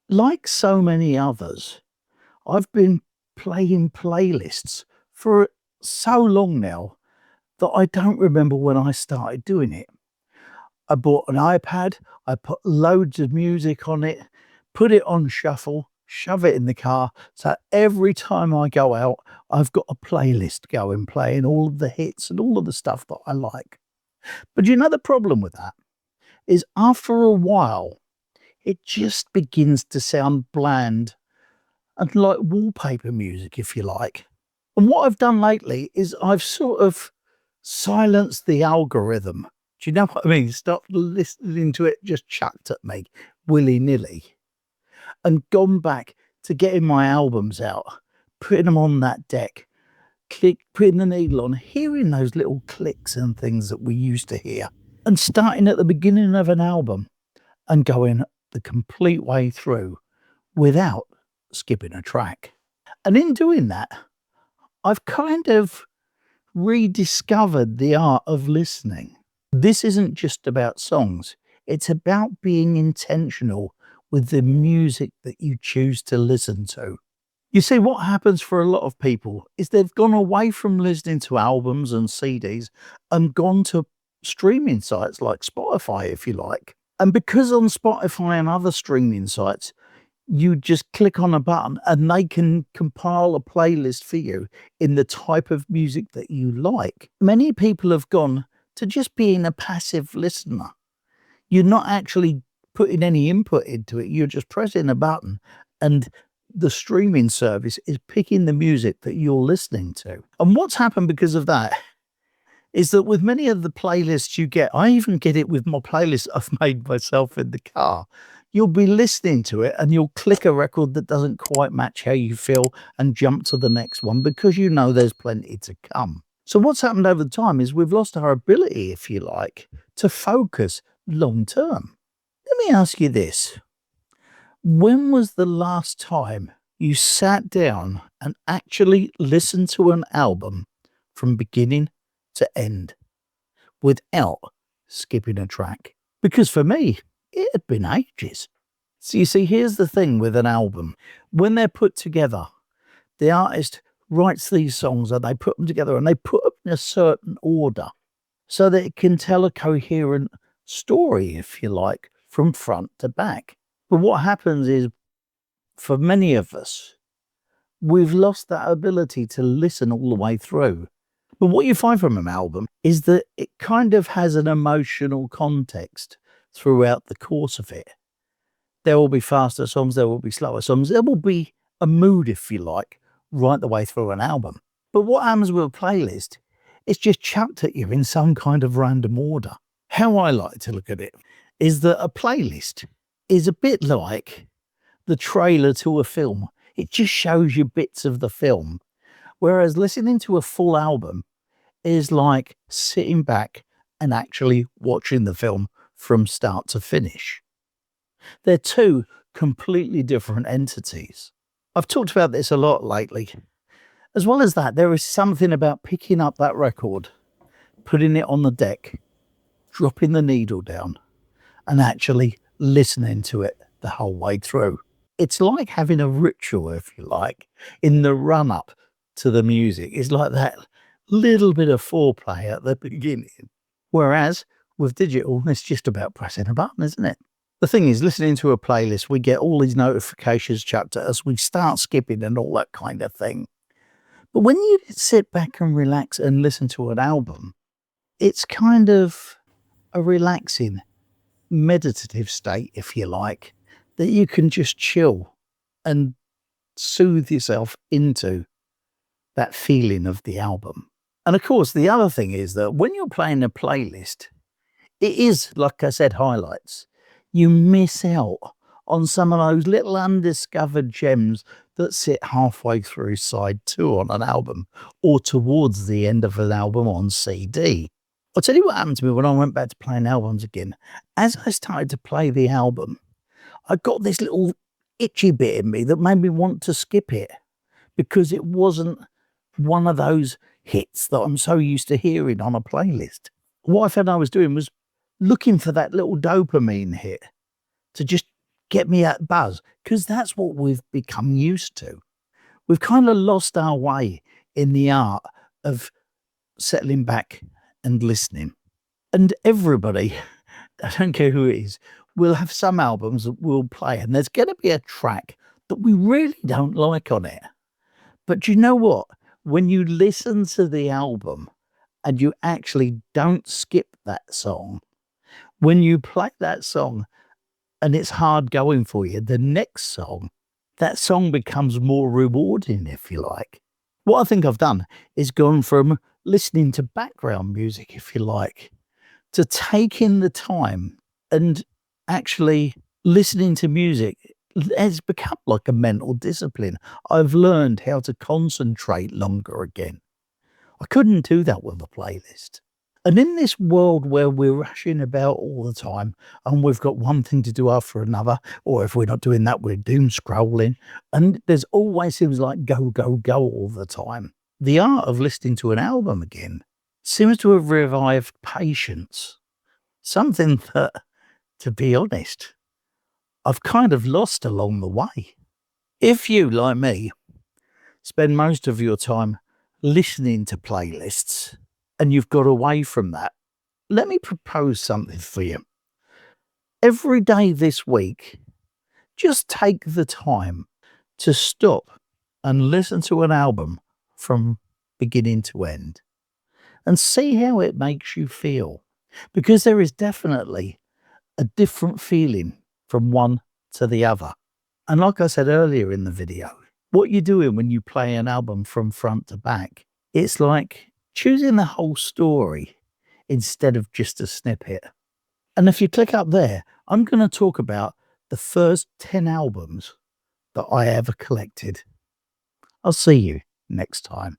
Like so many others, I've been playing playlists for so long now that I don't remember when I started doing it. I bought an iPad, I put loads of music on it, put it on shuffle, shove it in the car. So every time I go out, I've got a playlist going, playing all of the hits and all of the stuff that I like. But you know, the problem with that is after a while, it just begins to sound bland and like wallpaper music, if you like. And what I've done lately is I've sort of silenced the algorithm. Do you know what I mean? Stop listening to it just chucked at me willy-nilly and gone back to getting my albums out, putting them on that deck, putting the needle on, hearing those little clicks and things that we used to hear, and starting at the beginning of an album and going the complete way through without skipping a track. And in doing that, I've kind of rediscovered the art of listening. This isn't just about songs, it's about being intentional with the music that you choose to listen to. You see, what happens for a lot of people is they've gone away from listening to albums and CDs and gone to streaming sites like Spotify, if you like. And because on Spotify and other streaming sites, you just click on a button and they can compile a playlist for you in the type of music that you like. Many people have gone to just being a passive listener. You're not actually putting any input into it. You're just pressing a button and the streaming service is picking the music that you're listening to. And what's happened because of that is that with many of the playlists you get, I even get it with my playlist I've made myself in the car. You'll be listening to it and you'll click a record that doesn't quite match how you feel and jump to the next one because you know there's plenty to come. So what's happened over time is we've lost our ability, if you like, to focus long term. Let me ask you this. When was the last time you sat down and actually listened to an album from beginning to end without skipping a track? Because for me, it had been ages. So you see, here's the thing with an album. When they're put together, the artist writes these songs and they put them together and they put them in a certain order so that it can tell a coherent story, if you like, from front to back. But what happens is, for many of us, we've lost that ability to listen all the way through. But what you find from an album is that it kind of has an emotional context throughout the course of it. There will be faster songs, there will be slower songs, there will be a mood, if you like, right the way through an album. But what happens with a playlist, it's just chucked at you in some kind of random order. How I like to look at it is that a playlist is a bit like the trailer to a film. It just shows you bits of the film. Whereas listening to a full album is like sitting back and actually watching the film from start to finish. They're two completely different entities. I've talked about this a lot lately. As well as that, there is something about picking up that record, putting it on the deck, dropping the needle down, and actually listening to it the whole way through. It's like having a ritual, if you like, in the run-up to the music. It's like that little bit of foreplay at the beginning. Whereas with digital, it's just about pressing a button, isn't it? The thing is, listening to a playlist, we get all these notifications chucked at us. We start skipping and all that kind of thing. But when you sit back and relax and listen to an album, it's kind of a relaxing, meditative state, if you like, that you can just chill and soothe yourself into that feeling of the album. And of course, the other thing is that when you're playing a playlist, it is, like I said, highlights. You miss out on some of those little undiscovered gems that sit halfway through side 2 on an album or towards the end of an album on CD. I'll tell you what happened to me when I went back to playing albums again. As I started to play the album, I got this little itchy bit in me that made me want to skip it because it wasn't one of those hits that I'm so used to hearing on a playlist. What I found I was doing was looking for that little dopamine hit to just get me that buzz, because that's what we've become used to. We've kind of lost our way in the art of settling back and listening. And everybody, I don't care who it is, will have some albums that we'll play, and there's going to be a track that we really don't like on it. But you know what? When you listen to the album and you actually don't skip that song, when you play that song and it's hard going for you, the next song, that song becomes more rewarding, if you like. What I think I've done is gone from listening to background music, if you like, to taking the time and actually listening to music has become like a mental discipline. I've learned how to concentrate longer again. I couldn't do that with a playlist. And in this world where we're rushing about all the time and we've got one thing to do after another, or if we're not doing that, we're doom scrolling, and there's always seems like go, go, go all the time. The art of listening to an album again seems to have revived patience. Something that, to be honest, I've kind of lost along the way. If you, like me, spend most of your time listening to playlists and you've got away from that, let me propose something for you. Every day this week, just take the time to stop and listen to an album from beginning to end and see how it makes you feel. Because there is definitely a different feeling from one to the other. And like I said earlier in the video, what you're doing when you play an album from front to back, it's like choosing the whole story instead of just a snippet. And if you click up there, I'm going to talk about the first 10 albums that I ever collected. I'll see you next time.